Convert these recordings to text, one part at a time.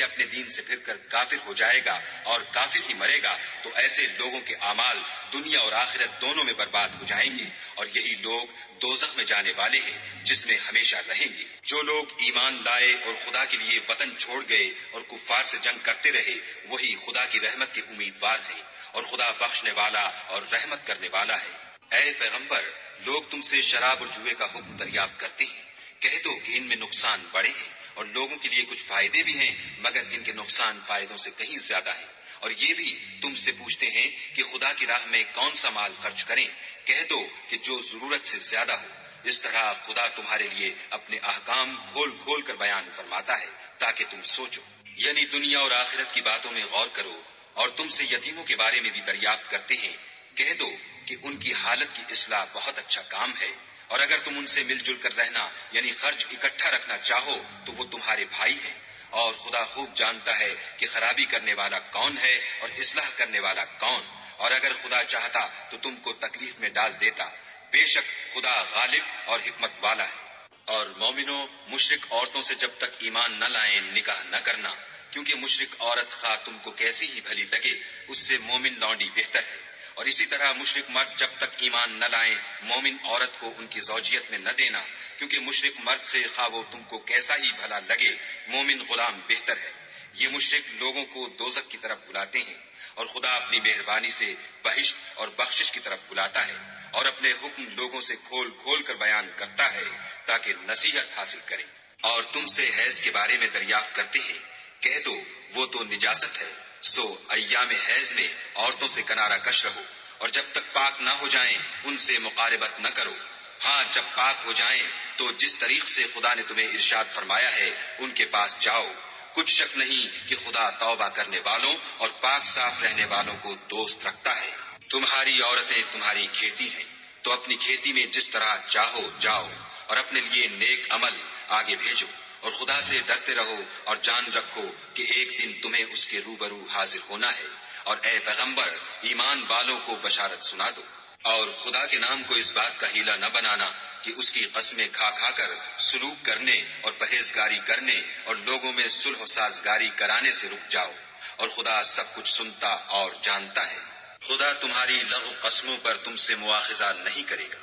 سے اپنے دین سے پھر کر کافر ہو جائے گا اور کافر ہی مرے گا تو ایسے لوگوں کے اعمال دنیا اور آخرت دونوں میں برباد ہو جائیں گے، اور یہی لوگ دوزخ میں جانے والے ہیں جس میں ہمیشہ رہیں گے۔ جو لوگ ایمان لائے اور خدا کے لیے وطن چھوڑ گئے اور کفار سے جنگ کرتے رہے، وہی خدا کی رحمت کے امیدوار ہیں، اور خدا بخشنے والا اور رحمت کرنے والا ہے۔ اے پیغمبر، لوگ تم سے شراب اور جوئے کا حکم دریافت کرتے ہیں، کہہ دو کہ ان میں نقصان بڑے ہیں اور لوگوں کے لیے کچھ فائدے بھی ہیں، مگر ان کے نقصان فائدوں سے کہیں زیادہ ہیں۔ اور یہ بھی تم سے پوچھتے ہیں کہ خدا کی راہ میں کون سا مال خرچ کریں، کہہ دو کہ جو ضرورت سے زیادہ ہو۔ اس طرح خدا تمہارے لیے اپنے احکام کھول کھول کر بیان فرماتا ہے تاکہ تم سوچو، یعنی دنیا اور آخرت کی باتوں میں غور کرو۔ اور تم سے یتیموں کے بارے میں بھی دریافت کرتے ہیں، کہہ دو کہ ان کی حالت کی اصلاح بہت اچھا کام ہے، اور اگر تم ان سے مل جل کر رہنا یعنی خرچ اکٹھا رکھنا چاہو تو وہ تمہارے بھائی ہیں، اور خدا خوب جانتا ہے کہ خرابی کرنے والا کون ہے اور اصلاح کرنے والا کون، اور اگر خدا چاہتا تو تم کو تکلیف میں ڈال دیتا، بے شک خدا غالب اور حکمت والا ہے۔ اور مومنوں، مشرک عورتوں سے جب تک ایمان نہ لائیں نکاح نہ کرنا، کیونکہ مشرک عورت خواہ تم کو کیسی ہی بھلی لگے اس سے مومن لونڈی بہتر ہے، اور اسی طرح مشرک مرد جب تک ایمان نہ لائیں مومن عورت کو ان کی زوجیت میں نہ دینا، کیونکہ مشرک مرد سے خواہ وہ تم کو کیسا ہی بھلا لگے مومن غلام بہتر ہے۔ یہ مشرک لوگوں کو دوزخ کی طرف بلاتے ہیں، اور خدا اپنی مہربانی سے بہشت اور بخشش کی طرف بلاتا ہے، اور اپنے حکم لوگوں سے کھول کھول کر بیان کرتا ہے تاکہ نصیحت حاصل کریں۔ اور تم سے حیض کے بارے میں دریافت کرتے ہیں، کہہ دو وہ تو نجاست ہے، سو ایام حیض میں عورتوں سے کنارہ کش رہو، اور جب تک پاک نہ ہو جائیں ان سے مقاربت نہ کرو۔ ہاں جب پاک ہو جائیں تو جس طریق سے خدا نے تمہیں ارشاد فرمایا ہے ان کے پاس جاؤ، کچھ شک نہیں کہ خدا توبہ کرنے والوں اور پاک صاف رہنے والوں کو دوست رکھتا ہے۔ تمہاری عورتیں تمہاری کھیتی ہیں، تو اپنی کھیتی میں جس طرح چاہو جاؤ، اور اپنے لیے نیک عمل آگے بھیجو، اور خدا سے ڈرتے رہو اور جان رکھو کہ ایک دن تمہیں اس کے روبرو حاضر ہونا ہے۔ اور اے پیغمبر، ایمان والوں کو بشارت سنا دو، اور خدا کے نام کو اس بات کا ہیلہ نہ بنانا کہ اس کی قسمیں کھا کھا کر سلوک کرنے اور پرہیزگاری کرنے اور لوگوں میں صلح و سازگاری کرانے سے رک جاؤ، اور خدا سب کچھ سنتا اور جانتا ہے۔ خدا تمہاری لغو قسموں پر تم سے مواخذہ نہیں کرے گا،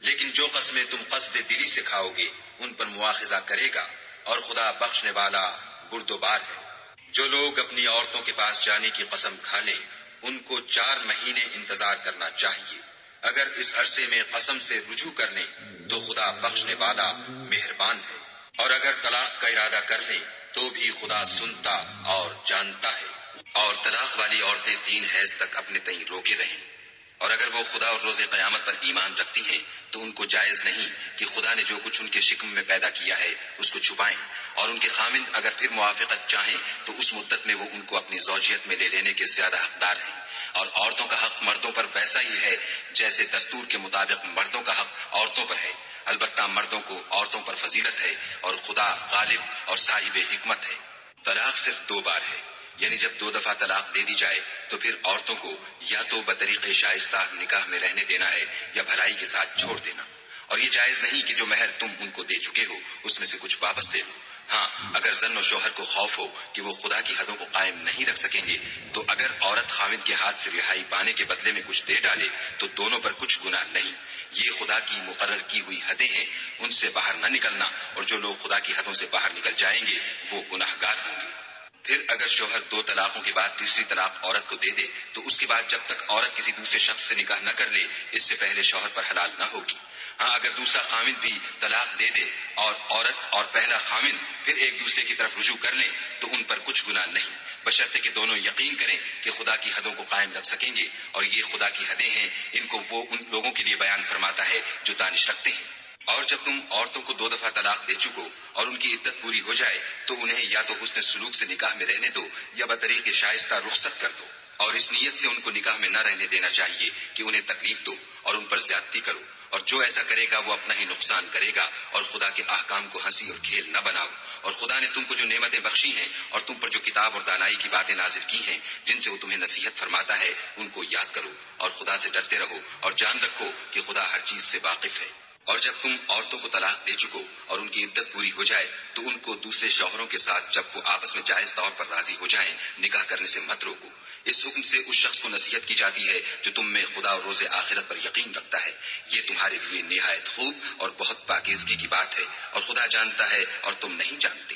لیکن جو قسمیں تم قصد دلی سے کھاؤ گے ان پر مواخذہ کرے گا، اور خدا بخشنے والا بردبار ہے۔ جو لوگ اپنی عورتوں کے پاس جانے کی قسم کھا لیں ان کو 4 مہینے انتظار کرنا چاہیے، اگر اس عرصے میں قسم سے رجوع کر لیں تو خدا بخشنے والا مہربان ہے، اور اگر طلاق کا ارادہ کر لیں تو بھی خدا سنتا اور جانتا ہے۔ اور طلاق والی عورتیں 3 حیض تک اپنے تئیں روکے رہیں، اور اگر وہ خدا اور روز قیامت پر ایمان رکھتی ہیں تو ان کو جائز نہیں کہ خدا نے جو کچھ ان کے شکم میں پیدا کیا ہے اس کو چھپائیں، اور ان کے خامند اگر پھر موافقت چاہیں تو اس مدت میں وہ ان کو اپنی زوجیت میں لے لینے کے زیادہ حقدار ہیں۔ اور عورتوں کا حق مردوں پر ویسا ہی ہے جیسے دستور کے مطابق مردوں کا حق عورتوں پر ہے، البتہ مردوں کو عورتوں پر فضیلت ہے، اور خدا غالب اور صاحب حکمت ہے۔ طلاق صرف 2 بار ہے، یعنی جب 2 دفعہ طلاق دے دی جائے تو پھر عورتوں کو یا تو بطریق شائستہ نکاح میں رہنے دینا ہے یا بھلائی کے ساتھ چھوڑ دینا، اور یہ جائز نہیں کہ جو مہر تم ان کو دے چکے ہو اس میں سے کچھ واپس دے دو۔ ہاں اگر زن و شوہر کو خوف ہو کہ وہ خدا کی حدوں کو قائم نہیں رکھ سکیں گے تو اگر عورت خاوند کے ہاتھ سے رہائی پانے کے بدلے میں کچھ دے ڈالے تو دونوں پر کچھ گناہ نہیں، یہ خدا کی مقرر کی ہوئی حدیں ہیں، ان سے باہر نہ نکلنا، اور جو لوگ خدا کی حدوں سے باہر نکل جائیں گے وہ گناہگار ہوں گے۔ پھر اگر شوہر 2 طلاقوں کے بعد تیسری طلاق عورت کو دے دے تو اس کے بعد جب تک عورت کسی دوسرے شخص سے نکاح نہ کر لے اس سے پہلے شوہر پر حلال نہ ہوگی۔ ہاں اگر دوسرا خامند بھی طلاق دے دے اور عورت اور پہلا خامند پھر ایک دوسرے کی طرف رجوع کر لیں تو ان پر کچھ گناہ نہیں، بشرطے کہ دونوں یقین کریں کہ خدا کی حدوں کو قائم رکھ سکیں گے، اور یہ خدا کی حدیں ہیں، ان کو وہ ان لوگوں کے لیے بیان فرماتا ہے جو دانش رکھتے ہیں۔ اور جب تم عورتوں کو 2 دفعہ طلاق دے چکو اور ان کی عدت پوری ہو جائے تو انہیں یا تو حسن سلوک سے نکاح میں رہنے دو یا بطریق شائستہ رخصت کر دو، اور اس نیت سے ان کو نکاح میں نہ رہنے دینا چاہیے کہ انہیں تکلیف دو اور ان پر زیادتی کرو، اور جو ایسا کرے گا وہ اپنا ہی نقصان کرے گا، اور خدا کے احکام کو ہنسی اور کھیل نہ بناؤ۔ اور خدا نے تم کو جو نعمتیں بخشی ہیں اور تم پر جو کتاب اور دانائی کی باتیں نازل کی ہیں جن سے وہ تمہیں نصیحت فرماتا ہے ان کو یاد کرو، اور خدا سے ڈرتے رہو اور جان رکھو کہ خدا ہر چیز سے واقف ہے۔ اور جب تم عورتوں کو طلاق دے چکو اور ان کی عدت پوری ہو جائے تو ان کو دوسرے شوہروں کے ساتھ جب وہ آپس میں جائز طور پر راضی ہو جائیں نکاح کرنے سے مت روکو۔ اس حکم سے اس شخص کو نصیحت کی جاتی ہے جو تم میں خدا اور روز آخرت پر یقین رکھتا ہے۔ یہ تمہارے لیے نہایت خوب اور بہت پاکیزگی کی بات ہے اور خدا جانتا ہے اور تم نہیں جانتے۔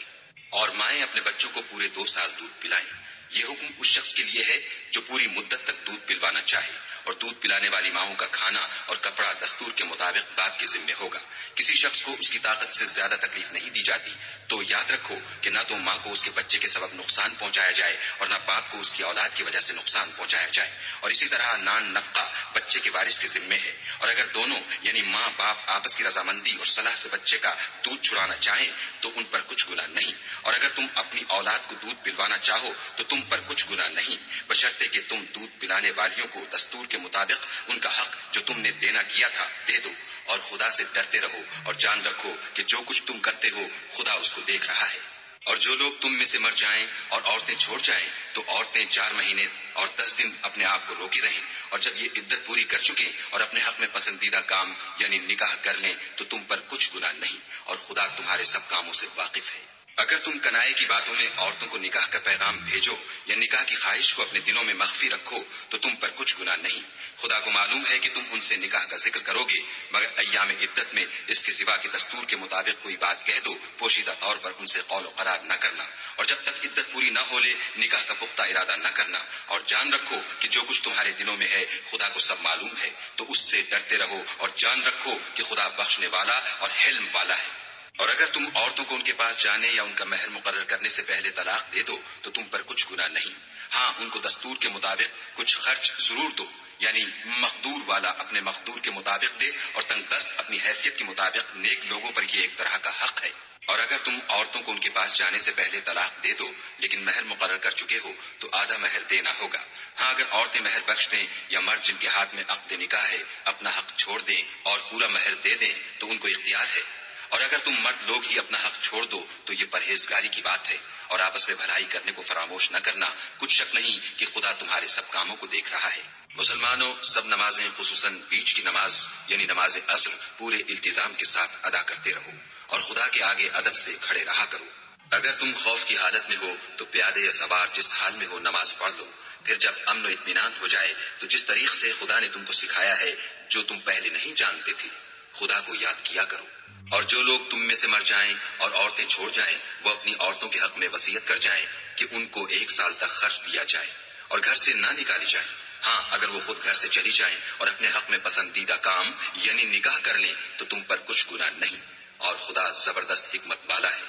اور مائیں اپنے بچوں کو پورے 2 سال دودھ پلائیں۔ یہ حکم اس شخص کے لیے ہے جو پوری مدت تک دودھ پلوانا چاہے، اور دودھ پلانے والی ماؤں کا کھانا اور کپڑا دستور کے مطابق باپ کے ذمہ ہوگا۔ کسی شخص کو اس کی طاقت سے زیادہ تکلیف نہیں دی جاتی، تو یاد رکھو کہ نہ تو ماں کو اس کے بچے کے سبب نقصان پہنچایا جائے اور نہ باپ کو اس کی اولاد کی وجہ سے نقصان پہنچایا جائے، اور اسی طرح نان نفقہ بچے کے وارث کے ذمہ ہے۔ اور اگر دونوں یعنی ماں باپ آپس کی رضامندی اور صلاح سے بچے کا دودھ چھڑانا چاہیں تو ان پر کچھ گناہ نہیں، اور اگر تم اپنی اولاد کو دودھ پلوانا چاہو تو تم پر کچھ گناہ نہیں، بشرطے کہ تم دودھ پلانے والیوں کو دستور کے مطابق ان کا حق جو تم نے دینا کیا تھا دے دو، اور خدا سے ڈرتے رہو اور جان رکھو کہ جو کچھ تم کرتے ہو خدا اس کو دیکھ رہا ہے۔ اور جو لوگ تم میں سے مر جائیں اور عورتیں چھوڑ جائیں تو عورتیں 4 مہینے اور 10 دن اپنے آپ کو روکے رہیں، اور جب یہ عدت پوری کر چکیں اور اپنے حق میں پسندیدہ کام یعنی نکاح کر لیں تو تم پر کچھ گناہ نہیں، اور خدا تمہارے سب کاموں سے واقف ہے۔ اگر تم کنائے کی باتوں میں عورتوں کو نکاح کا پیغام بھیجو یا نکاح کی خواہش کو اپنے دلوں میں مخفی رکھو تو تم پر کچھ گناہ نہیں۔ خدا کو معلوم ہے کہ تم ان سے نکاح کا ذکر کرو گے، مگر ایام عدت میں اس کے سوا کہ دستور کے مطابق کوئی بات کہہ دو، پوشیدہ طور پر ان سے قول و قرار نہ کرنا، اور جب تک عدت پوری نہ ہو لے نکاح کا پختہ ارادہ نہ کرنا، اور جان رکھو کہ جو کچھ تمہارے دلوں میں ہے خدا کو سب معلوم ہے، تو اس سے ڈرتے رہو اور جان رکھو کہ خدا بخشنے والا اور حلم والا ہے۔ اور اگر تم عورتوں کو ان کے پاس جانے یا ان کا مہر مقرر کرنے سے پہلے طلاق دے دو تو تم پر کچھ گناہ نہیں، ہاں ان کو دستور کے مطابق کچھ خرچ ضرور دو، یعنی مقدور والا اپنے مقدور کے مطابق دے اور تنگ دست اپنی حیثیت کے مطابق۔ نیک لوگوں پر یہ ایک طرح کا حق ہے۔ اور اگر تم عورتوں کو ان کے پاس جانے سے پہلے طلاق دے دو لیکن مہر مقرر کر چکے ہو تو آدھا مہر دینا ہوگا۔ ہاں اگر عورتیں مہر بخش دیں یا مرد جن کے ہاتھ میں عقد نکاح ہے اپنا حق چھوڑ دیں اور پورا مہر دے دیں تو ان کو اختیار ہے، اور اگر تم مرد لوگ ہی اپنا حق چھوڑ دو تو یہ پرہیزگاری کی بات ہے، اور آپس میں بھلائی کرنے کو فراموش نہ کرنا، کچھ شک نہیں کہ خدا تمہارے سب کاموں کو دیکھ رہا ہے۔ مسلمانوں، سب نمازیں خصوصاً بیچ کی نماز یعنی نماز عصر پورے التزام کے ساتھ ادا کرتے رہو اور خدا کے آگے ادب سے کھڑے رہا کرو۔ اگر تم خوف کی حالت میں ہو تو پیادے یا سوار جس حال میں ہو نماز پڑھ لو، پھر جب امن و اطمینان ہو جائے تو جس طریق سے خدا نے تم کو سکھایا ہے جو تم پہلے نہیں جانتے تھے خدا کو یاد کیا کرو۔ اور جو لوگ تم میں سے مر جائیں اور عورتیں چھوڑ جائیں وہ اپنی عورتوں کے حق میں وصیت کر جائیں کہ ان کو 1 سال تک خرچ دیا جائے اور گھر سے نہ نکالی جائیں۔ ہاں اگر وہ خود گھر سے چلی جائیں اور اپنے حق میں پسندیدہ کام یعنی نکاح کر لیں تو تم پر کچھ گناہ نہیں، اور خدا زبردست حکمت والا ہے۔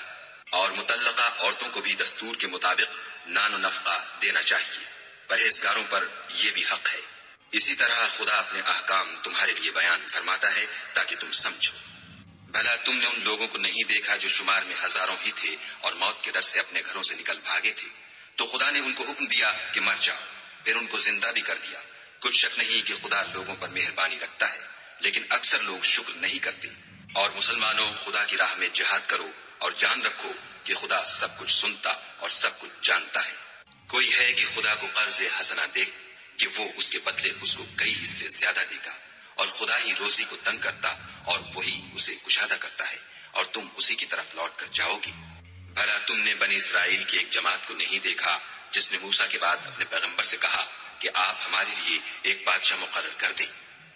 اور مطلقہ عورتوں کو بھی دستور کے مطابق نان و نفقہ دینا چاہیے، پرہیزگاروں پر یہ بھی حق ہے۔ اسی طرح خدا اپنے احکام تمہارے لیے بیان فرماتا ہے تاکہ تم سمجھو۔ بھلا تم نے ان لوگوں کو نہیں دیکھا جو شمار میں ہزاروں ہی تھے اور موت کے ڈر سے اپنے گھروں سے نکل بھاگے تھے، تو خدا نے ان کو حکم دیا کہ مر جاؤ، پھر ان کو زندہ بھی کر دیا۔ کچھ شک نہیں کہ خدا لوگوں پر مہربانی رکھتا ہے، لیکن اکثر لوگ شکر نہیں کرتے۔ اور مسلمانوں، خدا کی راہ میں جہاد کرو اور جان رکھو کہ خدا سب کچھ سنتا اور سب کچھ جانتا ہے۔ کوئی ہے کہ خدا کو قرض حسنہ دے کہ وہ اس کے بدلے اس کو کئی حصے زیادہ دے گا، اور خدا ہی روزی کو تنگ کرتا اور وہی اسے کشادہ کرتا ہے، اور تم اسی کی طرف لوٹ کر جاؤ گے۔ بھلا تم نے بنی اسرائیل کی ایک جماعت کو نہیں دیکھا جس نے موسیٰ کے بعد اپنے پیغمبر سے کہا کہ آپ ہمارے لیے ایک بادشاہ مقرر کر دیں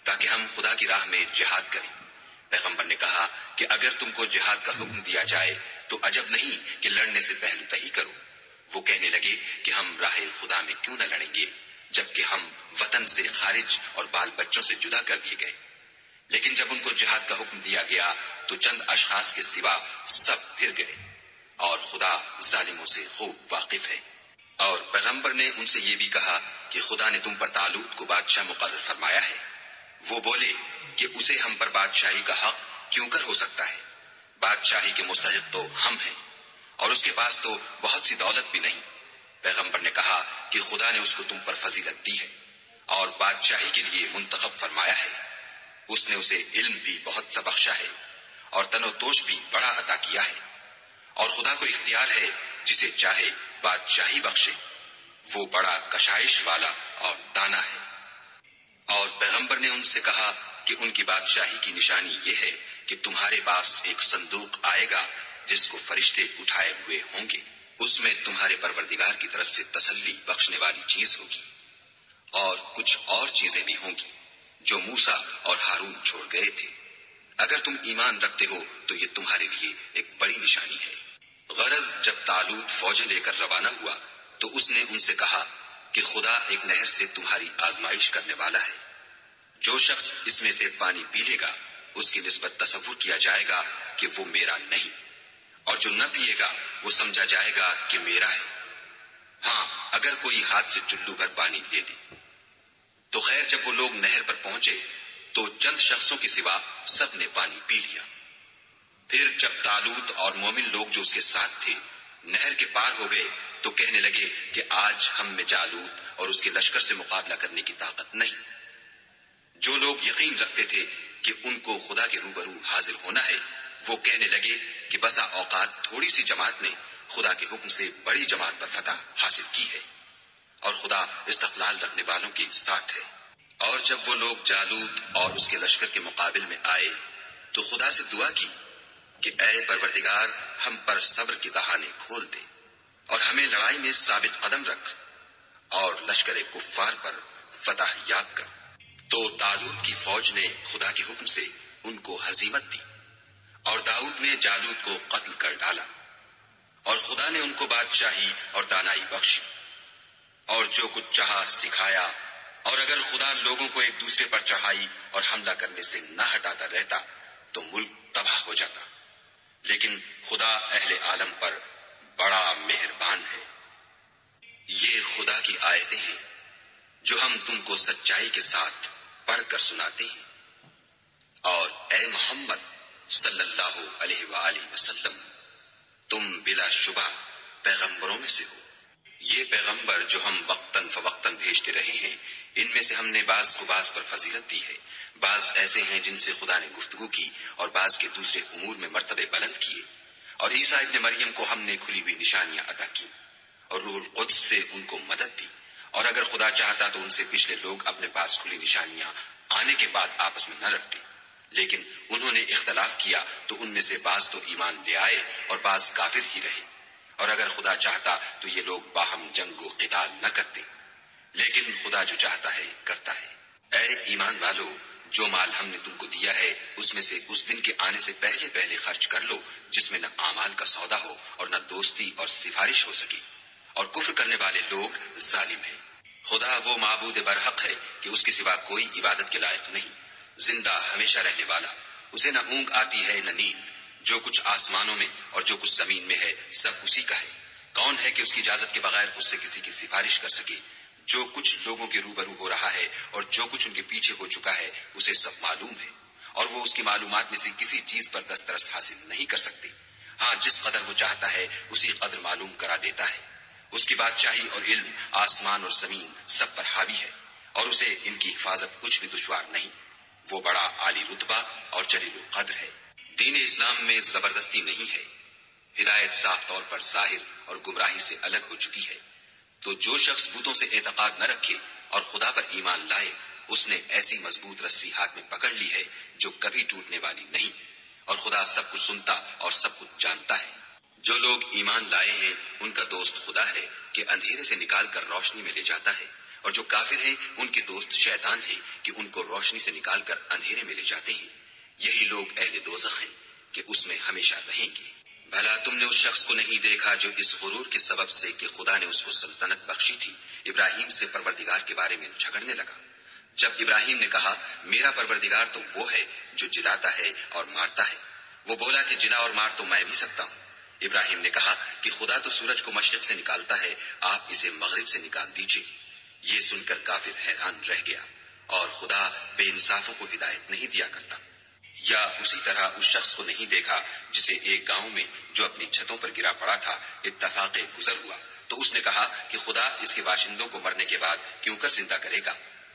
تاکہ ہم خدا کی راہ میں جہاد کریں؟ پیغمبر نے کہا کہ اگر تم کو جہاد کا حکم دیا جائے تو عجب نہیں کہ لڑنے سے پہلو تہی کرو۔ وہ کہنے لگے کہ ہم راہ خدا میں کیوں نہ لڑیں گے جبکہ ہم وطن سے خارج اور بال بچوں سے جدا کر دیے گئے۔ لیکن جب ان کو جہاد کا حکم دیا گیا تو چند اشخاص کے سوا سب پھر گئے، اور خدا ظالموں سے خوب واقف ہے۔ اور پیغمبر نے ان سے یہ بھی کہا کہ خدا نے تم پر طالوت کو بادشاہ مقرر فرمایا ہے۔ وہ بولے کہ اسے ہم پر بادشاہی کا حق کیوں کر ہو سکتا ہے؟ بادشاہی کے مستحق تو ہم ہیں، اور اس کے پاس تو بہت سی دولت بھی نہیں۔ پیغمبر نے کہا کہ خدا نے اس کو تم پر فضیلت دی ہے اور بادشاہی کے لیے منتخب فرمایا ہے۔ اس نے اسے علم بھی بہت سا بخشا ہے اور تن و توش بھی بڑا عطا کیا ہے، اور خدا کو اختیار ہے جسے چاہے بادشاہی بخشے، وہ بڑا کشائش والا اور دانا ہے۔ اور پیغمبر نے ان سے کہا کہ ان کی بادشاہی کی نشانی یہ ہے کہ تمہارے پاس ایک صندوق آئے گا جس کو فرشتے اٹھائے ہوئے ہوں گے، اس میں تمہارے پروردگار کی طرف سے تسلی بخشنے والی چیز ہوگی، اور کچھ اور چیزیں بھی ہوں گی جو موسیٰ اور ہارون چھوڑ گئے تھے۔ اگر تم ایمان رکھتے ہو تو یہ تمہارے لیے ایک بڑی نشانی ہے۔ غرض جب طالوت فوجیں لے کر روانہ ہوا تو اس نے ان سے کہا کہ خدا ایک نہر سے تمہاری آزمائش کرنے والا ہے، جو شخص اس میں سے پانی پی لے گا اس کی نسبت تصور کیا جائے گا کہ وہ میرا نہیں، اور جو نہ پیے گا وہ سمجھا جائے گا کہ میرا ہے۔ ہاں، اگر کوئی ہاتھ سے چلو بھر پانی لے لے تو خیر جب وہ لوگ نہر پر پہنچے تو چند شخصوں کے سوا سب نے پانی پی لیا۔ پھر جب طالوت اور مومن لوگ جو اس کے ساتھ تھے نہر کے پار ہو گئے تو کہنے لگے کہ آج ہم میں جالوت اور اس کے لشکر سے مقابلہ کرنے کی طاقت نہیں۔ جو لوگ یقین رکھتے تھے کہ ان کو خدا کے روبرو حاضر ہونا ہے وہ کہنے لگے کہ بسا اوقات تھوڑی سی جماعت نے خدا کے حکم سے بڑی جماعت پر فتح حاصل کی ہے، اور خدا استقلال رکھنے والوں کے ساتھ ہے۔ اور جب وہ لوگ جالوت اور اس کے لشکر کے مقابل میں آئے تو خدا سے دعا کی کہ اے پروردگار ہم پر صبر کی دہانے کھول دے اور ہمیں لڑائی میں ثابت قدم رکھ اور لشکر کفار پر فتح یاب کر۔ تو طالوت کی فوج نے خدا کے حکم سے ان کو ہزیمت دی، اور داؤد نے جالوت کو قتل کر ڈالا، اور خدا نے ان کو بادشاہی اور دانائی بخشی، اور جو کچھ چاہا سکھایا، اور اگر خدا لوگوں کو ایک دوسرے پر چڑھائی اور حملہ کرنے سے نہ ہٹاتا رہتا تو ملک تباہ ہو جاتا، لیکن خدا اہل عالم پر بڑا مہربان ہے۔ یہ خدا کی آیتیں ہیں جو ہم تم کو سچائی کے ساتھ پڑھ کر سناتے ہیں، اور اے محمد صلی اللہ علیہ وآلہ وسلم تم بلا شبہ پیغمبروں میں سے ہو۔ یہ پیغمبر جو ہم وقتاً فوقتاً بھیجتے رہے ہیں ان میں سے ہم نے بعض کو بعض پر فضیلت دی ہے، بعض ایسے ہیں جن سے خدا نے گفتگو کی اور بعض کے دوسرے امور میں مرتبے بلند کیے، اور عیسیٰ ابن مریم کو ہم نے کھلی ہوئی نشانیاں عطا کی اور روح القدس سے ان کو مدد دی، اور اگر خدا چاہتا تو ان سے پچھلے لوگ اپنے پاس کھلی نشانیاں آنے کے بعد آپس میں نہ لڑتے، لیکن انہوں نے اختلاف کیا تو ان میں سے بعض تو ایمان لے آئے اور بعض کافر ہی رہے، اور اگر خدا چاہتا تو یہ لوگ باہم جنگ و قتال نہ کرتے، لیکن خدا جو چاہتا ہے کرتا ہے۔ اے ایمان والو، جو مال ہم نے تم کو دیا ہے اس میں سے اس دن کے آنے سے پہلے پہلے خرچ کر لو جس میں نہ اعمال کا سودا ہو اور نہ دوستی اور سفارش ہو سکے، اور کفر کرنے والے لوگ ظالم ہیں۔ خدا وہ معبود برحق ہے کہ اس کے سوا کوئی عبادت کے لائق نہیں، زندہ ہمیشہ رہنے والا، اسے نہ اونگ آتی ہے نہ نیند، جو کچھ آسمانوں میں اور جو کچھ زمین میں ہے سب اسی کا ہے۔ کون ہے کہ اس کی اجازت کے بغیر اس سے کسی کی سفارش کر سکے؟ جو کچھ لوگوں کے روبرو ہو رہا ہے اور جو کچھ ان کے پیچھے ہو چکا ہے اسے سب معلوم ہے، اور وہ اس کی معلومات میں سے کسی چیز پر دسترس حاصل نہیں کر سکتے۔ ہاں، جس قدر وہ چاہتا ہے اسی قدر معلوم کرا دیتا ہے۔ اس کی بادشاہی اور علم آسمان اور زمین سب پر حاوی ہے، اور اسے ان کی حفاظت کچھ بھی دشوار نہیں۔ وہ بڑا عالی رتبہ اور جلیل القدر ہے۔ دین اسلام میں زبردستی نہیں ہے، ہدایت صاف طور پر ظاہر اور گمراہی سے الگ ہو چکی ہے۔ تو جو شخص بتوں سے اعتقاد نہ رکھے اور خدا پر ایمان لائے اس نے ایسی مضبوط رسی ہاتھ میں پکڑ لی ہے جو کبھی ٹوٹنے والی نہیں، اور خدا سب کچھ سنتا اور سب کچھ جانتا ہے۔ جو لوگ ایمان لائے ہیں ان کا دوست خدا ہے کہ اندھیرے سے نکال کر روشنی میں لے جاتا ہے، اور جو کافر ہیں ان کے دوست شیطان ہے کہ ان کو روشنی سے نکال کر اندھیرے میں لے جاتے ہیں۔ یہی لوگ اہل دوزخ ہیں کہ اس میں ہمیشہ رہیں گے۔ بھلا تم نے اس شخص کو نہیں دیکھا جو اس غرور کے سبب سے کہ خدا نے اس کو سلطنت بخشی تھی ابراہیم سے پروردگار کے بارے میں جھگڑنے لگا؟ جب ابراہیم نے کہا میرا پروردگار تو وہ ہے جو جلاتا ہے اور مارتا ہے، وہ بولا کہ جلا اور مار تو میں بھی سکتا ہوں۔ ابراہیم نے کہا کہ خدا تو سورج کو مشرق سے نکالتا ہے، آپ اسے مغرب سے نکال دیجیے۔ یہ سن کر کافر حیران رہ گیا، اور خدا بے انصافوں کو ہدایت نہیں دیا کرتا۔ یا اسی طرح اس شخص کو نہیں دیکھا جسے ایک گاؤں میں جو اپنی چھتوں پر گرا پڑا تھا اتفاق گزر ہوا، تو اس نے کہا کہ خدا اس کے باشندوں کو مرنے کے بعد کیوں کر زندہ کرے گا؟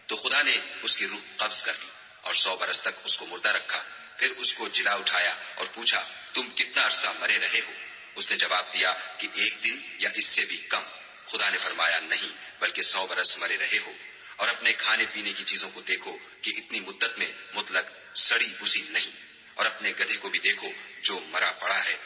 تو خدا نے اس کی روح قبض کر لی اور 100 برس تک اس کو مردہ رکھا، پھر اس کو جلا اٹھایا اور پوچھا تم کتنا عرصہ مرے رہے ہو؟ اس نے جواب دیا کہ 1 دن یا اس سے بھی کم۔ خدا نے فرمایا نہیں بلکہ 100 برس مرے رہے ہو، اور اپنے کھانے پینے کی چیزوں کو دیکھو کہ اتنی مدت میں مطلق سڑی بسی نہیں، اور اپنے گدھے کو بھی دیکھو جو مرا پڑا ہے۔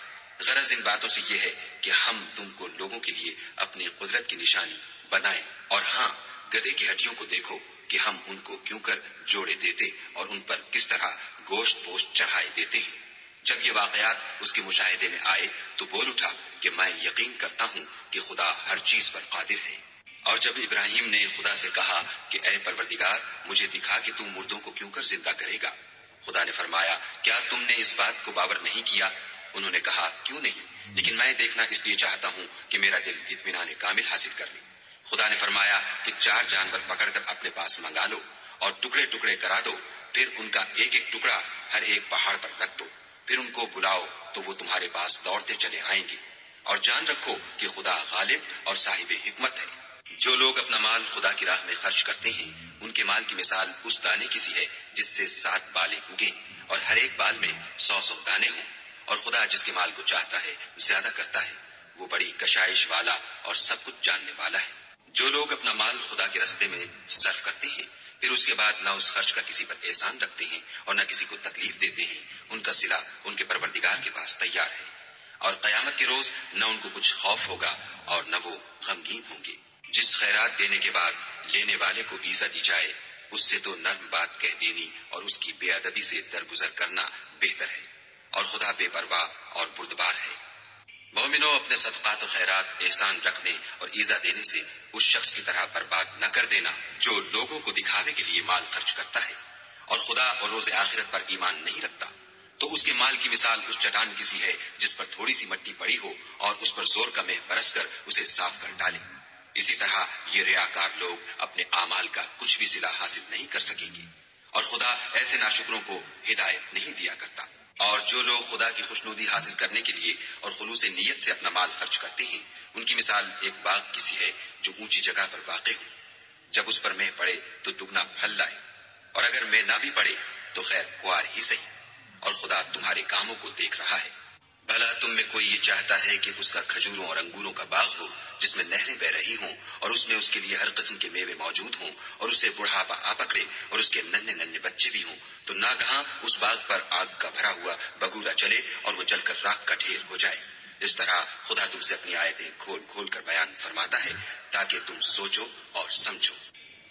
غرض ان باتوں سے یہ ہے کہ ہم تم کو لوگوں کے لیے اپنی قدرت کی نشانی بنائیں، اور ہاں، گدھے کی ہڈیوں کو دیکھو کہ ہم ان کو کیوں کر جوڑے دیتے اور ان پر کس طرح گوشت پوشت چڑھائے دیتے ہیں۔ جب یہ واقعات اس کے مشاہدے میں آئے تو بول اٹھا کہ میں یقین کرتا ہوں کہ خدا ہر چیز پر قادر ہے۔ اور جب ابراہیم نے خدا سے کہا کہ اے پروردگار، مجھے دکھا کہ تم مردوں کو کیوں کر زندہ کرے گا، خدا نے فرمایا کیا تم نے اس بات کو باور نہیں کیا؟ انہوں نے کہا کیوں نہیں، لیکن میں دیکھنا اس لیے چاہتا ہوں کہ میرا دل اطمینان کامل حاصل کر لے۔ خدا نے فرمایا کہ 4 جانور پکڑ کر اپنے پاس منگا لو اور ٹکڑے ٹکڑے کرا دو، پھر ان کا ایک ایک ٹکڑا ہر ایک پہاڑ پر رکھ دو، پھر ان کو بلاؤ تو وہ تمہارے پاس دوڑتے چلے آئیں گے، اور جان رکھو کہ خدا غالب اور صاحب حکمت ہے۔ جو لوگ اپنا مال خدا کی راہ میں خرچ کرتے ہیں، ان کے مال کی مثال اس دانے کی سی ہے جس سے 7 بالیں اگیں اور ہر ایک بال میں 100 دانے ہوں، اور خدا جس کے مال کو چاہتا ہے زیادہ کرتا ہے، وہ بڑی کشائش والا اور سب کچھ جاننے والا ہے۔ جو لوگ اپنا مال خدا کے راستے میں صرف کرتے ہیں، پھر اس کے بعد نہ اس خرچ کا کسی پر احسان رکھتے ہیں اور نہ کسی کو تکلیف دیتے ہیں، ان کا صلہ ان کے پروردگار کے پاس تیار ہے، اور قیامت کے روز نہ ان کو کچھ خوف ہوگا اور نہ وہ غمگین ہوں گے۔ جس خیرات دینے کے بعد لینے والے کو ایزا دی جائے، اس سے تو نرم بات کہہ دینی اور اس کی بے ادبی سے درگزر کرنا بہتر ہے، اور خدا بے پرواہ اور بردبار ہے۔ مومنوں، اپنے صدقات و خیرات احسان رکھنے اور ایزا دینے سے اس شخص کی طرح برباد نہ کر دینا جو لوگوں کو دکھاوے کے لیے مال خرچ کرتا ہے اور خدا اور روز آخرت پر ایمان نہیں رکھتا، تو اس کے مال کی مثال اس چٹان کی سی ہے جس پر تھوڑی سی مٹی پڑی ہو اور اس پر زور کا مہ برس کر اسے صاف کر ڈالے۔ اسی طرح یہ ریاکار لوگ اپنے اعمال کا کچھ بھی صلہ حاصل نہیں کر سکیں گے، اور خدا ایسے ناشکروں کو ہدایت نہیں دیا کرتا۔ اور جو لوگ خدا کی خوشنودی حاصل کرنے کے لیے اور خلوص نیت سے اپنا مال خرچ کرتے ہیں، ان کی مثال ایک باغ کی سی ہے جو اونچی جگہ پر واقع ہو، جب اس پر مہ پڑے تو دگنا پھل لائے، اور اگر مہ نہ بھی پڑے تو خیر خوار ہی صحیح، اور خدا تمہارے کاموں کو دیکھ رہا ہے۔ بھلا تم میں کوئی یہ چاہتا ہے کہ اس کا کھجوروں اور انگوروں کا باغ ہو جس میں نہریں بہ رہی ہوں اور اس میں اس کے لیے ہر قسم کے میوے موجود ہوں، اور اسے بڑھاپا آ پکڑے اور اس کے ننھے ننھے بچے بھی ہوں، تو ناگہاں اس باغ پر آگ کا بھرا ہوا بگولا چلے اور وہ جل کر راکھ کا ڈھیر ہو جائے؟ اس طرح خدا تم سے اپنی آیتیں کھول کھول کر بیان فرماتا ہے تاکہ تم سوچو اور سمجھو۔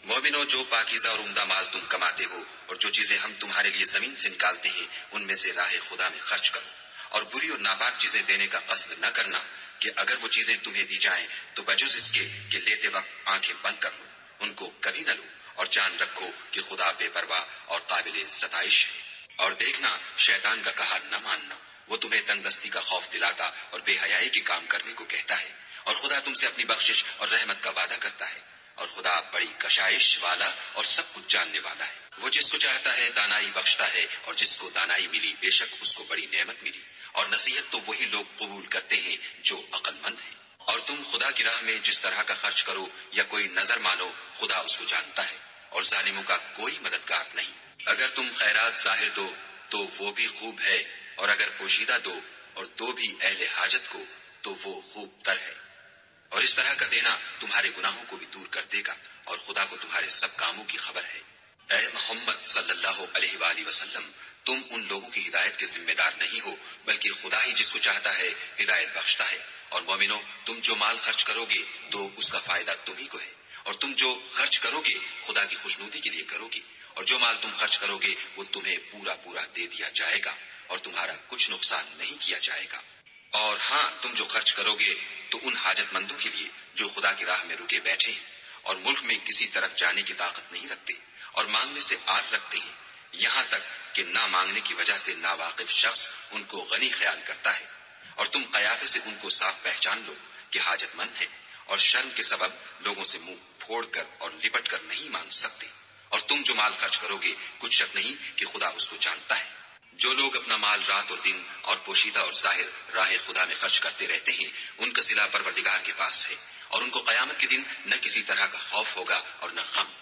مومنوں، جو پاکیزہ اور عمدہ مال تم کماتے ہو اور جو چیزیں ہم تمہارے لیے زمین سے نکالتے ہیں، ان میں سے راہ خدا میں خرچ کرو، اور بری اور ناپاک چیزیں دینے کا قصد نہ کرنا کہ اگر وہ چیزیں تمہیں دی جائیں تو بجز اس کے کہ لیتے وقت آنکھیں بند کر لو، ان کو کبھی نہ لو، اور جان رکھو کہ خدا بے پرواہ اور قابل ستائش ہے۔ اور دیکھنا، شیطان کا کہا نہ ماننا، وہ تمہیں تنگ دستی کا خوف دلاتا اور بے حیائی کے کام کرنے کو کہتا ہے، اور خدا تم سے اپنی بخشش اور رحمت کا وعدہ کرتا ہے، اور خدا بڑی کشائش والا اور سب کچھ جاننے والا ہے۔ وہ جس کو چاہتا ہے دانائی بخشتا ہے، اور جس کو دانائی ملی بے شک اس کو بڑی نعمت ملی، اور نصیحت تو وہی لوگ قبول کرتے ہیں جو عقل مند ہیں۔ اور تم خدا کی راہ میں جس طرح کا خرچ کرو یا کوئی نظر مانو، خدا اس کو جانتا ہے، اور ظالموں کا کوئی مددگار نہیں۔ اگر تم خیرات ظاہر دو تو وہ بھی خوب ہے، اور اگر پوشیدہ دو اور دو بھی اہل حاجت کو تو وہ خوب تر ہے، اور اس طرح کا دینا تمہارے گناہوں کو بھی دور کر دے گا، اور خدا کو تمہارے سب کاموں کی خبر ہے۔ اے محمد صلی اللہ علیہ وآلہ وسلم، تم ان لوگوں کی ہدایت کے ذمہ دار نہیں ہو، بلکہ خدا ہی جس کو چاہتا ہے ہدایت بخشتا ہے۔ اور مومنو، تم جو مال خرچ کرو گے تو اس کا فائدہ تمہیں کو ہے، اور تم جو خرچ کرو گے خدا کی خوشنودی کے لیے کرو گے، اور جو مال تم خرچ کرو گے وہ تمہیں پورا پورا دے دیا جائے گا، اور تمہارا کچھ نقصان نہیں کیا جائے گا۔ اور ہاں، تم جو خرچ کرو گے تو ان حاجت مندوں کے لیے جو خدا کی راہ میں رکے بیٹھے ہیں اور ملک میں کسی طرف جانے کی طاقت نہیں رکھتے اور مانگنے سے آر رکھتے ہیں، یہاں تک کہ نہ مانگنے کی وجہ سے ناواقف شخص ان کو غنی خیال کرتا ہے، اور تم قیافے سے ان کو صاف پہچان لو کہ حاجت مند ہے، اور شرم کے سبب لوگوں سے منہ پھوڑ کر اور لپٹ کر نہیں مانگ سکتے۔ اور تم جو مال خرچ کرو گے کچھ شک نہیں کہ خدا اس کو جانتا ہے۔ جو لوگ اپنا مال رات اور دن اور پوشیدہ اور ظاہر راہ خدا میں خرچ کرتے رہتے ہیں، ان کا صلہ پروردگار کے پاس ہے، اور ان کو قیامت کے دن نہ کسی طرح کا خوف ہوگا اور نہ غم۔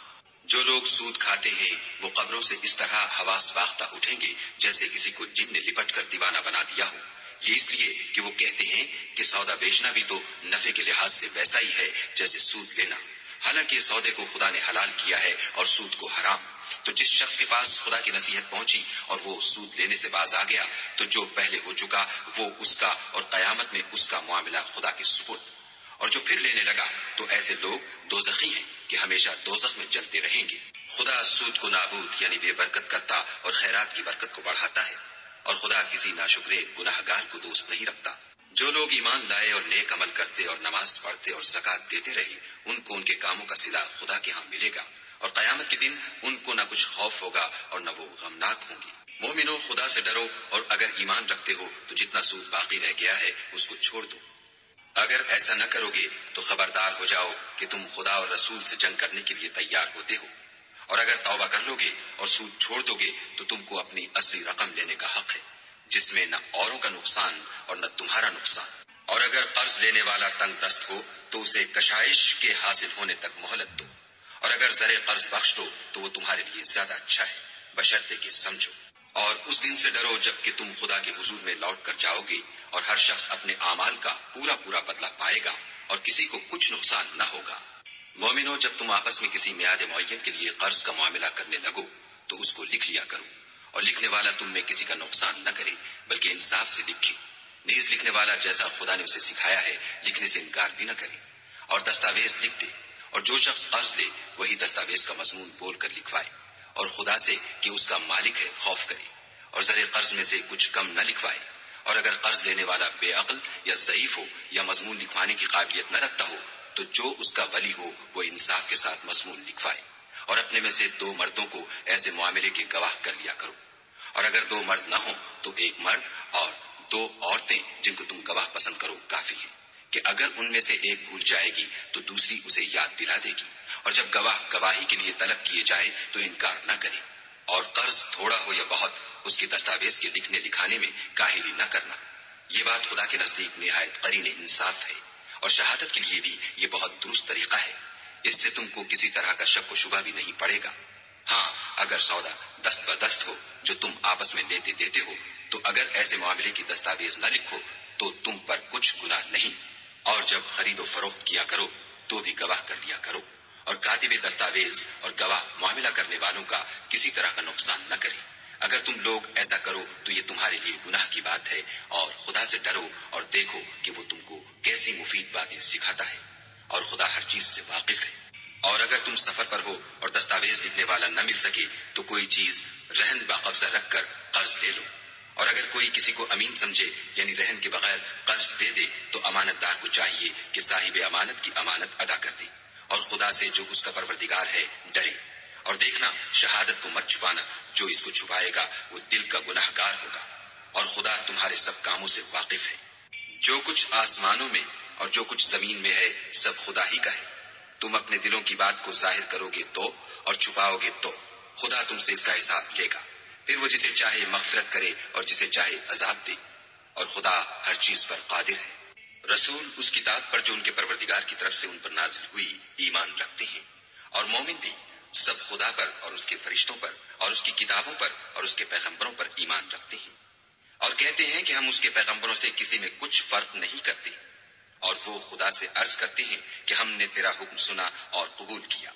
جو لوگ سود کھاتے ہیں وہ قبروں سے اس طرح حواس باختہ اٹھیں گے جیسے کسی کو جن نے لپٹ کر دیوانہ بنا دیا ہو، یہ اس لیے کہ وہ کہتے ہیں کہ سودا بیچنا بھی تو نفع کے لحاظ سے ویسا ہی ہے جیسے سود لینا، حالانکہ سودے کو خدا نے حلال کیا ہے اور سود کو حرام۔ تو جس شخص کے پاس خدا کی نصیحت پہنچی اور وہ سود لینے سے باز آ گیا تو جو پہلے ہو چکا وہ اس کا اور قیامت میں اس کا معاملہ خدا کے سپرد، اور جو پھر لینے لگا تو ایسے لوگ دوزخی ہیں کہ ہمیشہ دوزخ میں جلتے رہیں گے۔ خدا سود کو نابود یعنی بے برکت کرتا اور خیرات کی برکت کو بڑھاتا ہے، اور خدا کسی ناشکرے گناہگار کو دوست نہیں رکھتا۔ جو لوگ ایمان لائے اور نیک عمل کرتے اور نماز پڑھتے اور زکات دیتے رہے ان کو ان کے کاموں کا صلہ خدا کے ہاں ملے گا، اور قیامت کے دن ان کو نہ کچھ خوف ہوگا اور نہ وہ غمناک ہوں گے۔ مومنو، خدا سے ڈرو، اور اگر ایمان رکھتے ہو تو جتنا سود باقی رہ گیا ہے اس کو چھوڑ دو۔ اگر ایسا نہ کرو گے تو خبردار ہو جاؤ کہ تم خدا اور رسول سے جنگ کرنے کے لیے تیار ہوتے ہو، اور اگر توبہ کر لو گے اور سود چھوڑ دو گے تو تم کو اپنی اصلی رقم لینے کا حق ہے، جس میں نہ اوروں کا نقصان اور نہ تمہارا نقصان۔ اور اگر قرض لینے والا تنگ دست ہو تو اسے کشائش کے حاصل ہونے تک مہلت دو، اور اگر زر قرض بخش دو تو وہ تمہارے لیے زیادہ اچھا ہے، بشرطے کہ سمجھو۔ اور اس دن سے ڈرو جب کہ تم خدا کے حضور میں لوٹ کر جاؤ گے، اور ہر شخص اپنے اعمال کا پورا پورا بدلہ پائے گا، اور کسی کو کچھ نقصان نہ ہوگا۔ مومنو، جب تم آپس میں کسی میعاد معین کے لیے قرض کا معاملہ کرنے لگو تو اس کو لکھ لیا کرو، اور لکھنے والا تم میں کسی کا نقصان نہ کرے بلکہ انصاف سے لکھے۔ نیز لکھنے والا جیسا خدا نے اسے سکھایا ہے لکھنے سے انکار بھی نہ کرے، اور دستاویز لکھ دے، اور جو شخص قرض لے وہی دستاویز کا مضمون بول کر لکھوائے، اور خدا سے کہ اس کا مالک ہے خوف کرے، اور زر قرض میں سے کچھ کم نہ لکھوائے۔ اور اگر قرض لینے والا بے عقل یا ضعیف ہو یا مضمون لکھوانے کی قابلیت نہ رکھتا ہو تو جو اس کا ولی ہو وہ انصاف کے ساتھ مضمون لکھوائے، اور اپنے میں سے 2 مردوں کو ایسے معاملے کے گواہ کر لیا کرو، اور اگر 2 مرد نہ ہوں تو 1 مرد اور 2 عورتیں جن کو تم گواہ پسند کرو کافی ہیں، کہ اگر ان میں سے ایک بھول جائے گی تو دوسری اسے یاد دلا دے گی، اور جب گواہ گواہی کے لیے طلب کیے جائے تو انکار نہ کرے۔ اور قرض تھوڑا ہو یا بہت اس کی دستاویز کے لکھنے لکھانے میں کاہلی نہ کرنا، یہ بات خدا کے نزدیک نہایت قرین انصاف ہے، اور شہادت کے لیے بھی یہ بہت درست طریقہ ہے، اس سے تم کو کسی طرح کا شک و شبہ بھی نہیں پڑے گا۔ ہاں، اگر سودا دست بدست ہو جو تم آپس میں لیتے دیتے ہو تو اگر ایسے معاملے کی دستاویز نہ لکھو تو تم پر کچھ گناہ نہیں، اور جب خرید و فروخت کیا کرو تو بھی گواہ کر لیا کرو، اور کاتب دستاویز اور گواہ معاملہ کرنے والوں کا کسی طرح کا نقصان نہ کرے۔ اگر تم لوگ ایسا کرو تو یہ تمہارے لیے گناہ کی بات ہے، اور خدا سے ڈرو اور دیکھو کہ وہ تم کو کیسی مفید باتیں سکھاتا ہے، اور خدا ہر چیز سے واقف ہے۔ اور اگر تم سفر پر ہو اور دستاویز لکھنے والا نہ مل سکے تو کوئی چیز رہن باقبضہ رکھ کر قرض لے لو، اور اگر کوئی کسی کو امین سمجھے یعنی رہن کے بغیر قرض دے دے تو امانت دار کو چاہیے کہ صاحب امانت کی امانت ادا کر دے، اور خدا سے جو اس کا پروردگار ہے ڈرے۔ اور دیکھنا، شہادت کو مت چھپانا، جو اس کو چھپائے گا وہ دل کا گناہ گار ہوگا، اور خدا تمہارے سب کاموں سے واقف ہے۔ جو کچھ آسمانوں میں اور جو کچھ زمین میں ہے سب خدا ہی کا ہے۔ تم اپنے دلوں کی بات کو ظاہر کرو گے تو اور چھپاؤ گے تو خدا تم سے اس کا حساب لے گا، پھر وہ جسے چاہے مغفرت کرے اور جسے چاہے عذاب دے، اور خدا ہر چیز پر قادر ہے۔ رسول اس کتاب پر جو ان کے پروردگار کی طرف سے ان پر نازل ہوئی ایمان رکھتے ہیں، اور مومن بھی سب خدا پر اور اس کے فرشتوں پر اور اس کی کتابوں پر اور اس کے پیغمبروں پر ایمان رکھتے ہیں، اور کہتے ہیں کہ ہم اس کے پیغمبروں سے کسی میں کچھ فرق نہیں کرتے، اور وہ خدا سے عرض کرتے ہیں کہ ہم نے تیرا حکم سنا اور قبول کیا۔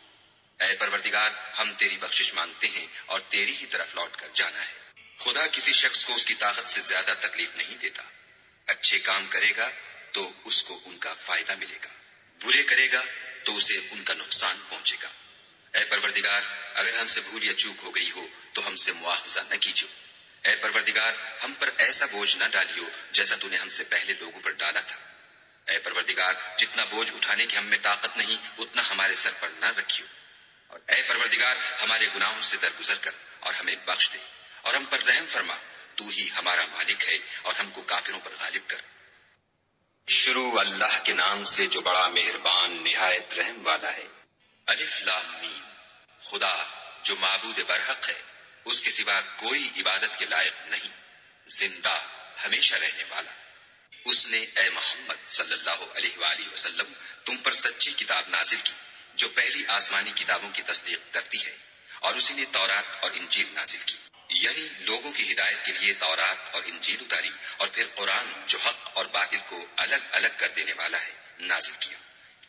اے پروردگار، ہم تیری بخشش مانگتے ہیں اور تیری ہی طرف لوٹ کر جانا ہے۔ خدا کسی شخص کو اس کی طاقت سے زیادہ تکلیف نہیں دیتا، اچھے کام کرے گا تو اس کو ان کا فائدہ ملے گا، برے کرے گا تو اسے ان کا نقصان پہنچے گا۔ اے پروردگار، اگر ہم سے بھول یا چوک ہو گئی ہو تو ہم سے مواخذہ نہ کیجو۔ اے پروردگار، ہم پر ایسا بوجھ نہ ڈالیو جیسا تو نے ہم سے پہلے لوگوں پر ڈالا تھا۔ اے پروردگار، جتنا بوجھ اٹھانے کی ہم میں طاقت نہیں اتنا ہمارے سر پر نہ رکھیو، اور اے پروردگار ہمارے گناہوں سے درگزر کر اور ہمیں بخش دے، اور ہم پر رحم فرما، تو ہی ہمارا مالک ہے اور ہم کو کافروں پر غالب کر۔ شروع اللہ کے نام سے جو بڑا مہربان نہایت رحم والا ہے۔ الف لام میم۔ خدا جو معبود برحق ہے، اس کے سوا کوئی عبادت کے لائق نہیں، زندہ ہمیشہ رہنے والا۔ اس نے اے محمد صلی اللہ علیہ وآلہ وسلم تم پر سچی کتاب نازل کی جو پہلی آسمانی کتابوں کی تصدیق کرتی ہے، اور اسی نے تورات اور انجیل نازل کی، یعنی لوگوں کی ہدایت کے لیے تورات اور انجیل اتاری، اور پھر قرآن جو حق اور باطل کو الگ الگ کر دینے والا ہے نازل کیا،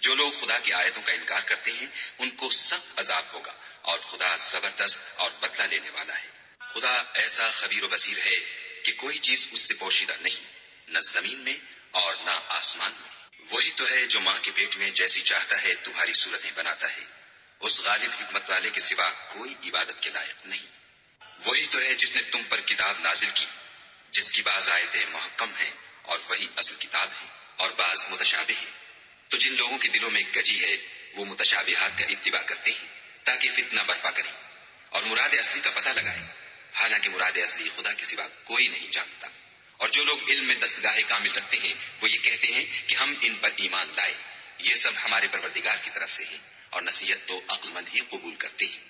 جو لوگ خدا کی آیتوں کا انکار کرتے ہیں ان کو سخت عذاب ہوگا اور خدا زبردست اور بدلہ لینے والا ہے۔ خدا ایسا خبیر و بصیر ہے کہ کوئی چیز اس سے پوشیدہ نہیں، نہ زمین میں اور نہ آسمان میں۔ وہی تو ہے جو ماں کے پیٹ میں جیسی چاہتا ہے تمہاری صورتیں بناتا ہے، اس غالب حکمت والے کے سوا کوئی عبادت کے لائق نہیں۔ وہی تو ہے جس نے تم پر کتاب نازل کی، جس کی بعض آیتیں محکم ہیں اور وہی اصل کتاب ہے اور بعض متشابہ ہیں۔ تو جن لوگوں کے دلوں میں کجی ہے وہ متشابہات کا اتباع کرتے ہیں تاکہ فتنہ برپا کریں اور مراد اصلی کا پتہ لگائیں، حالانکہ مراد اصلی خدا کے سوا کوئی نہیں جانتا۔ اور جو لوگ علم میں دستگاہ کامل رکھتے ہیں وہ یہ کہتے ہیں کہ ہم ان پر ایمان لائے، یہ سب ہمارے پروردگار کی طرف سے ہیں اور نصیحت تو عقل مند ہی قبول کرتے ہیں۔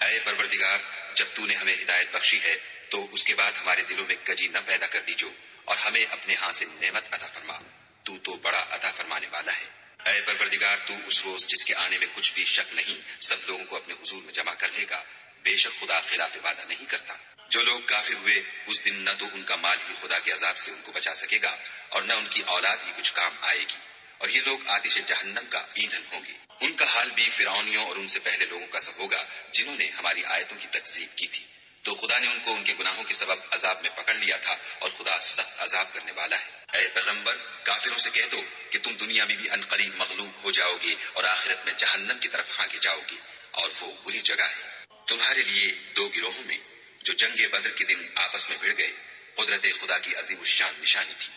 اے پروردگار، جب تو نے ہمیں ہدایت بخشی ہے تو اس کے بعد ہمارے دلوں میں کجی نہ پیدا کر دیجو اور ہمیں اپنے ہاں سے نعمت عطا فرما، تو بڑا عطا فرمانے والا ہے۔ اے پروردگار، تو اس روز جس کے آنے میں کچھ بھی شک نہیں سب لوگوں کو اپنے حضور میں جمع کر لے گا، بے شک خدا خلاف وعدہ نہیں کرتا۔ جو لوگ کافر ہوئے اس دن نہ تو ان کا مال ہی خدا کے عذاب سے ان کو بچا سکے گا اور نہ ان کی اولاد ہی کچھ کام آئے گی، اور یہ لوگ آتش جہنم کا ایندھن ہوں گے۔ ان کا حال بھی فرعونیوں اور ان سے پہلے لوگوں کا سا ہوگا جنہوں نے ہماری آیتوں کی تکذیب کی تھی، تو خدا نے ان کو ان کے گناہوں کے سبب عذاب میں پکڑ لیا تھا اور خدا سخت عذاب کرنے والا ہے۔ اے پیغمبر، کافروں سے کہہ دو کہ تم دنیا میں بھی عنقریب مغلوب ہو جاؤ گے اور آخرت میں جہنم کی طرف ہانکے جاؤ گے، اور وہ بری جگہ ہے۔ تمہارے لیے دو گروہوں میں جو جنگ بدر کے دن آپس میں بھڑ گئے قدرت خدا کی عظیم الشان نشانی تھی۔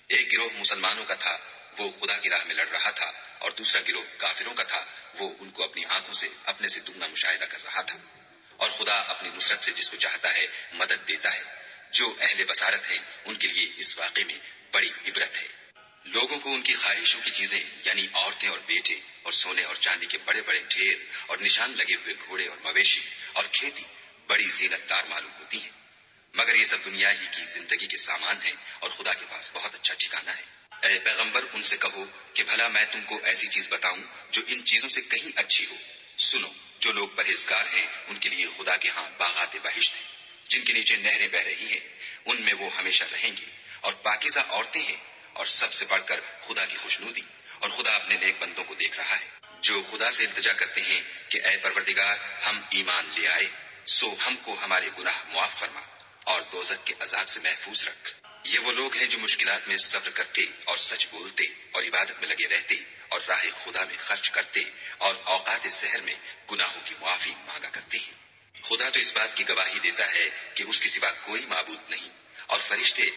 ایک گروہ مسلمانوں کا تھا، وہ خدا کی راہ میں لڑ رہا تھا، اور دوسرا گروہ کافروں کا تھا، وہ ان کو اپنی آنکھوں سے اپنے سے دگنا مشاہدہ کر رہا تھا۔ اور خدا اپنی نصرت سے جس کو چاہتا ہے مدد دیتا ہے۔ جو اہل بصارت ہیں ان کے لیے اس واقعے میں بڑی عبرت ہے۔ لوگوں کو ان کی خواہشوں کی چیزیں یعنی عورتیں اور بیٹے اور سونے اور چاندی کے بڑے بڑے ڈھیر اور نشان لگے ہوئے گھوڑے اور مویشی اور کھیتی بڑی زینت دار معلوم ہوتی ہیں، مگر یہ سب دنیا ہی کی زندگی کے سامان ہیں اور خدا کے پاس بہت اچھا ٹھکانہ ہے۔ اے پیغمبر، ان سے کہو کہ بھلا میں تم کو ایسی چیز بتاؤں جو ان چیزوں سے کہیں اچھی ہو۔ سنو، جو لوگ پرہیزگار ہیں ان کے لیے خدا کے ہاں باغات بہشت ہیں جن کے نیچے نہریں بہ رہی ہیں، ان میں وہ ہمیشہ رہیں گے، اور پاکیزہ عورتیں ہیں، اور سب سے بڑھ کر خدا کی خوشنودی، اور خدا اپنے نیک بندوں کو دیکھ رہا ہے جو خدا سے التجا کرتے ہیں کہ اے پروردگار، ہم ایمان لے آئے سو ہم کو ہمارے گناہ معاف فرما اور دوزخ کے عذاب سے محفوظ رکھ۔ یہ وہ لوگ ہیں جو مشکلات میں صبر کرتے اور سچ بولتے اور عبادت میں لگے رہتے اور راہ خدا میں خرچ کرتے اور اوقات سحر میں گناہوں کی معافی مانگا کرتے ہیں۔ خدا تو اس بات کی گواہی دیتا ہے کہ اس کے سوا کوئی معبود نہیں، اور فرشتے